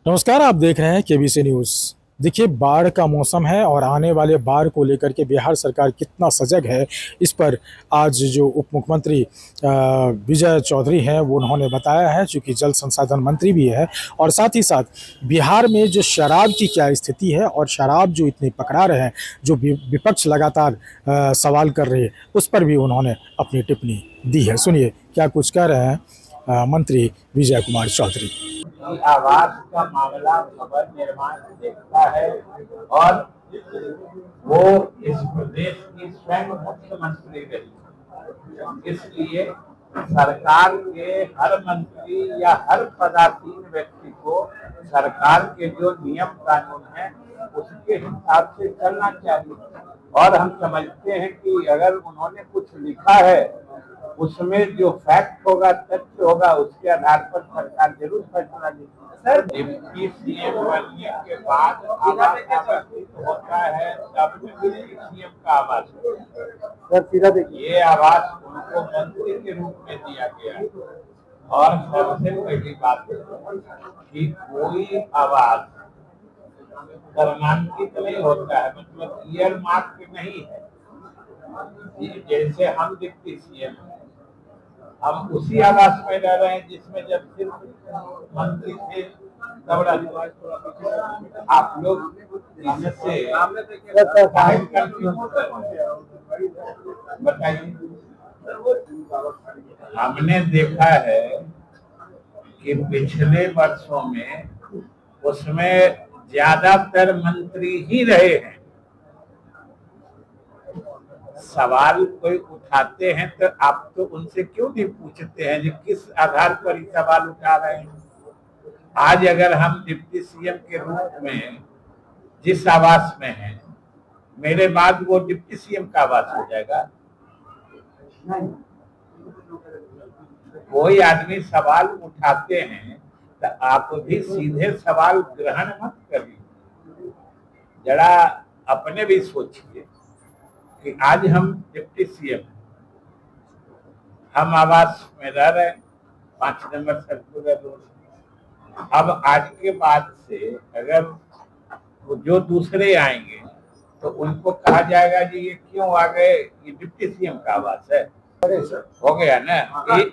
नमस्कार। आप देख रहे हैं केबीसी न्यूज़। देखिए, बाढ़ का मौसम है और आने वाले बाढ़ को लेकर के बिहार सरकार कितना सजग है, इस पर आज जो उप मुख्यमंत्री विजय चौधरी हैं, वो उन्होंने बताया है, चूँकि जल संसाधन मंत्री भी है। और साथ ही साथ बिहार में जो शराब की क्या स्थिति है और शराब जो इतनी पकड़ा रहे हैं, जो विपक्ष लगातार सवाल कर रही है, उस पर भी उन्होंने अपनी टिप्पणी दी है। सुनिए क्या कुछ कह रहे हैं मंत्री विजय कुमार चौधरी। की आवास का मामला भवन निर्माण देखता है और वो इस प्रदेश की स्वयं मुख्यमंत्री रही। इसलिए सरकार के हर मंत्री या हर पदासीन व्यक्ति को सरकार के जो नियम कानून है उसके हिसाब से चलना चाहिए। और हम समझते हैं कि अगर उन्होंने कुछ लिखा है उसमें जो फैक्ट होगा, तथ्य होगा, उसके आधार पर सरकार जरूर फैसला लेगी। सर, डिप्टी सीएम बनने के बाद आवास आवंटित होता है, तब डिप्टी सीएम का आवास सर सीधा देखिए, ये आवास उनको मंत्री के रूप में दिया गया है। और सबसे पहली बात कि कोई आवास कर्मांकित नहीं होता है, मतलब ईयर मार्क नहीं है। जैसे हम डिप्टी सीएम हैं, हम उसी आवास में रह रहे हैं जिसमें जब सिर्फ मंत्री थे तब आप लोग इससे बताइए। हमने देखा है कि पिछले वर्षों में उसमें ज्यादातर मंत्री ही रहे हैं। सवाल कोई उठाते हैं तो आप तो उनसे क्यों नहीं पूछते हैं कि किस आधार पर ये सवाल उठा रहे हैं। आज अगर हम डिप्टी सीएम के रूप में जिस आवास में हैं, मेरे बाद वो डिप्टी सीएम का आवास हो जाएगा। कोई आदमी सवाल उठाते हैं तो आप भी सीधे सवाल ग्रहण मत करिए, जरा अपने भी सोचिए कि आज हम डिप्टी सीएम, हम आवास में रह रहे हैं 5 नंबर सर्कुलर रोड। अब आज के बाद से अगर वो जो दूसरे आएंगे तो उनको कहा जाएगा जी ये क्यों आ गए, ये डिप्टी सीएम का आवास है। हो गया ना। ये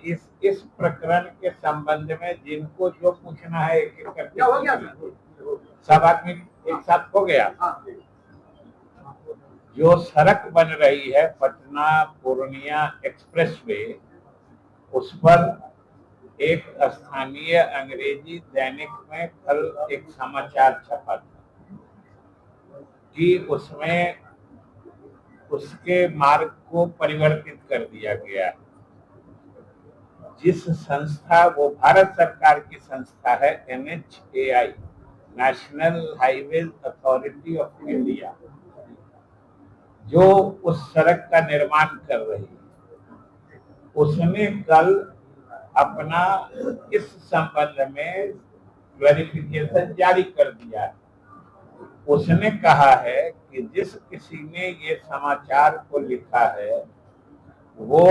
इस प्रकरण के संबंध में जिनको जो पूछना है एक एक करके सब आदमी एक साथ हो गया। जो सड़क बन रही है पटना पूर्णिया एक्सप्रेसवे, उस पर एक स्थानीय अंग्रेजी दैनिक में कल एक समाचार छपा था कि उसमें उसके मार्ग को परिवर्तित कर दिया गया है। जिस संस्था, वो भारत सरकार की संस्था है NHAI, national highway authority of India, जो उस सड़क का निर्माण कर रही है, उसने कल अपना इस संबंध में वेरिफिकेशन जारी कर दिया है। उसने कहा है कि जिस किसी ने ये समाचार को लिखा है वो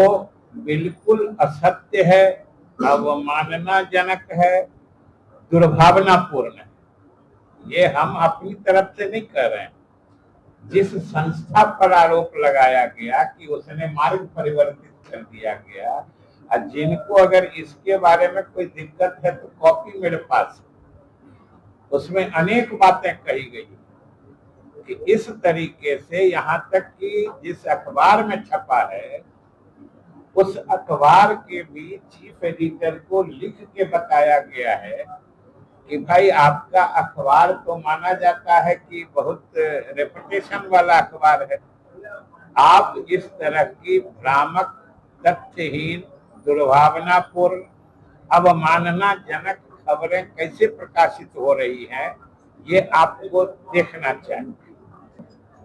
बिल्कुल असत्य है, अवमाननाजनक है, दुर्भावनापूर्ण है। ये हम अपनी तरफ से नहीं कर रहे हैं। जिस संस्था पर आरोप लगाया गया कि उसने मार्ग परिवर्तित कर दिया गया, और जिनको अगर इसके बारे में कोई दिक्कत है तो कॉपी मेरे पास है, उसमें अनेक बातें कही गई कि इस तरीके से, यहाँ तक कि जिस अखबार में छपा है उस अखबार के भी चीफ एडिटर को लिख के बताया गया है कि भाई आपका अखबार तो माना जाता है कि बहुत रेपुटेशन वाला अखबार है, आप इस तरह की भ्रामक, तथ्यहीन, दुर्भावनापूर्ण, अवमाननाजनक खबरें कैसे प्रकाशित हो रही हैं, ये आपको देखना चाहिए।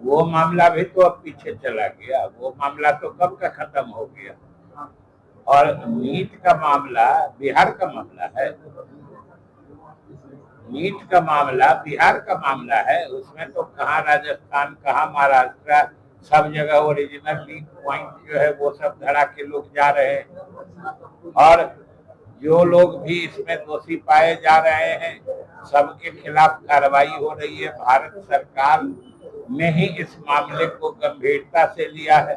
वो मामला भी तो अब पीछे चला गया, वो मामला तो कब का खत्म हो गया। और नीट का मामला बिहार का मामला है, नीट का मामला बिहार का मामला है। उसमें तो कहाँ राजस्थान, कहाँ महाराष्ट्र, सब जगह ओरिजिनल लीक पॉइंट जो है वो सब धड़ा के लोग जा रहे हैं। और जो लोग भी इसमें दोषी पाए जा रहे हैं सबके खिलाफ कार्रवाई हो रही है। भारत सरकार ने ही इस मामले को गंभीरता से लिया है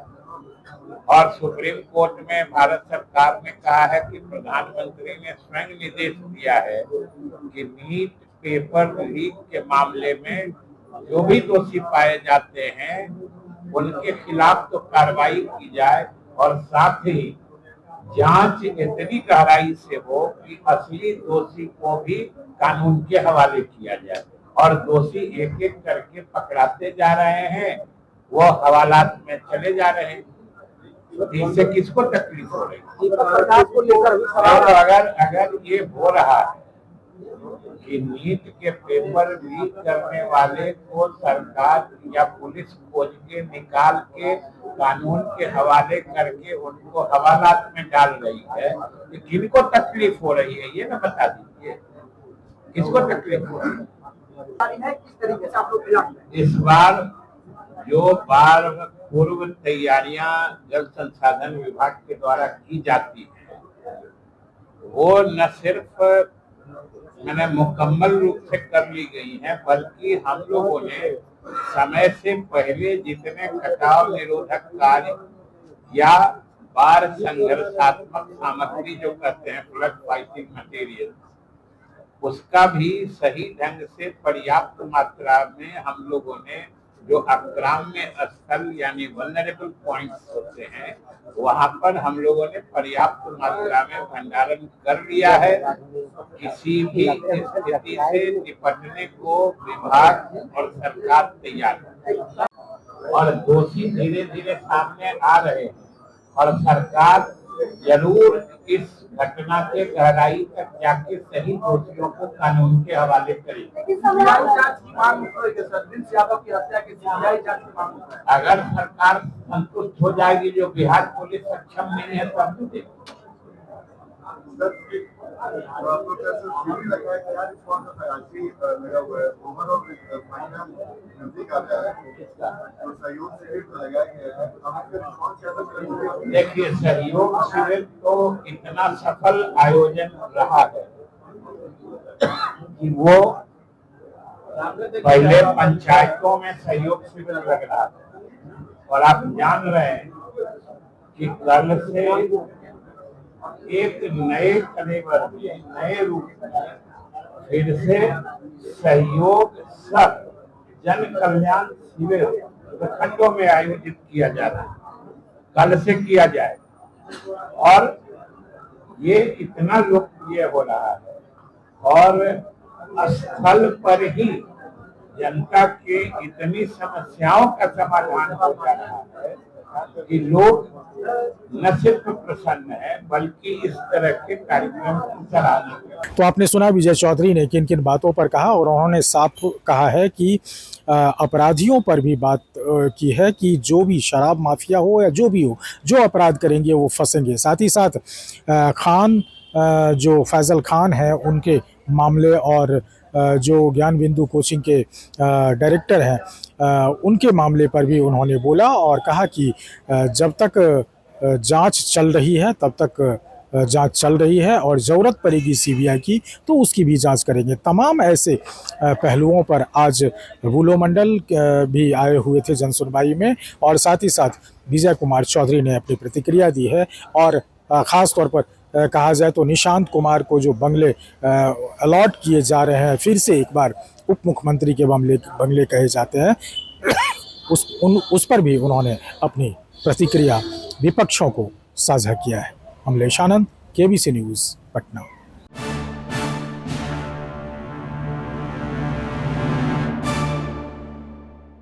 और सुप्रीम कोर्ट में भारत सरकार ने कहा है कि प्रधानमंत्री ने स्वयं निर्देश दिया है कि नीट पेपर लीक के मामले में जो भी दोषी पाए जाते हैं उनके खिलाफ तो कार्रवाई की जाए और साथ ही जांच इतनी गहराई से हो कि असली दोषी को भी कानून के हवाले किया जाए। और दोषी एक एक करके पकड़ाते जा रहे हैं, वो हवालात में चले जा रहे हैं, तो इससे किसको तकलीफ हो रही है? अगर ये हो रहा है कि नीट के पेपर लीक करने वाले को सरकार या पुलिस खोज के निकाल के कानून के हवाले करके उनको हवालात में डाल रही है, तो किनको तकलीफ हो रही है ये ना बता दीजिए, किसको तकलीफ हो रही है? किस तरीके से आप लोग इस बार जो बार पूर्व तैयारियां जल संसाधन विभाग के द्वारा की जाती है वो न सिर्फ मैंने मुकम्मल रूप से कर ली गई है, बल्कि हम लोगों ने समय से पहले जितने कटाव निरोधक कार्य या बाढ़ संघर्षात्मक सामग्री जो कहते हैं फ्लड फाइटिंग मटेरियल, उसका भी सही ढंग से पर्याप्त मात्रा में हम लोगों ने जो अक्राम्य स्थल यानी वल्नरेबल पॉइंट्स होते हैं वहां पर हम लोगों ने पर्याप्त मात्रा में भंडारण कर लिया है। किसी भी स्थिति से निपटने को विभाग और सरकार तैयार है और दोषी धीरे धीरे सामने आ रहे हैं और सरकार जरूर इस घटना के गहराई तक जाके सही दोषियों को कानून के हवाले करेगी। अगर सरकार संतुष्ट हो जाएगी, जो बिहार पुलिस सक्षम नहीं है तब तो देखो। देखिए सहयोग शिविर तो इतना सफल आयोजन रहा है कि वो पहले पंचायतों में सहयोग शिविर लग रहा था और आप जान रहे हैं कि कल से एक नए कलेवर में नए रूप में फिर से सहयोग सब जन कल्याण शिविर प्रखंडों में आयोजित किया जा रहा है, कल से किया जाए और ये इतना लोकप्रिय हो रहा है और स्थल पर ही जनता के इतनी समस्याओं का समाधान हो जा रहा है कि लोग न सिर्फ प्रसन्न है बल्कि इस तरह के कार्यक्रम की सराहना करते हैं। तो आपने सुना विजय चौधरी ने किन किन बातों पर कहा और उन्होंने साफ कहा है कि अपराधियों पर भी बात की है कि जो भी शराब माफिया हो या जो भी हो, जो अपराध करेंगे वो फंसेंगे। साथ ही साथ खान जो फैजल खान है उनके मामले और जो ज्ञान बिंदु कोचिंग के डायरेक्टर हैं उनके मामले पर भी उन्होंने बोला और कहा कि जब तक जांच चल रही है तब तक जांच चल रही है और ज़रूरत पड़ेगी सीबीआई की तो उसकी भी जांच करेंगे। तमाम ऐसे पहलुओं पर आज बुलो मंडल भी आए हुए थे जनसुनवाई में और साथ ही साथ विजय कुमार चौधरी ने अपनी प्रतिक्रिया दी है और ख़ास तौर पर कहा जाए तो निशांत कुमार को जो बंगले अलॉट किए जा रहे हैं, फिर से एक बार उप मुख्यमंत्री के बंगले कहे जाते हैं, उस पर भी उन्होंने अपनी प्रतिक्रिया विपक्षों को साझा किया है। अमलेश आनंद, केबीसी न्यूज़, पटना।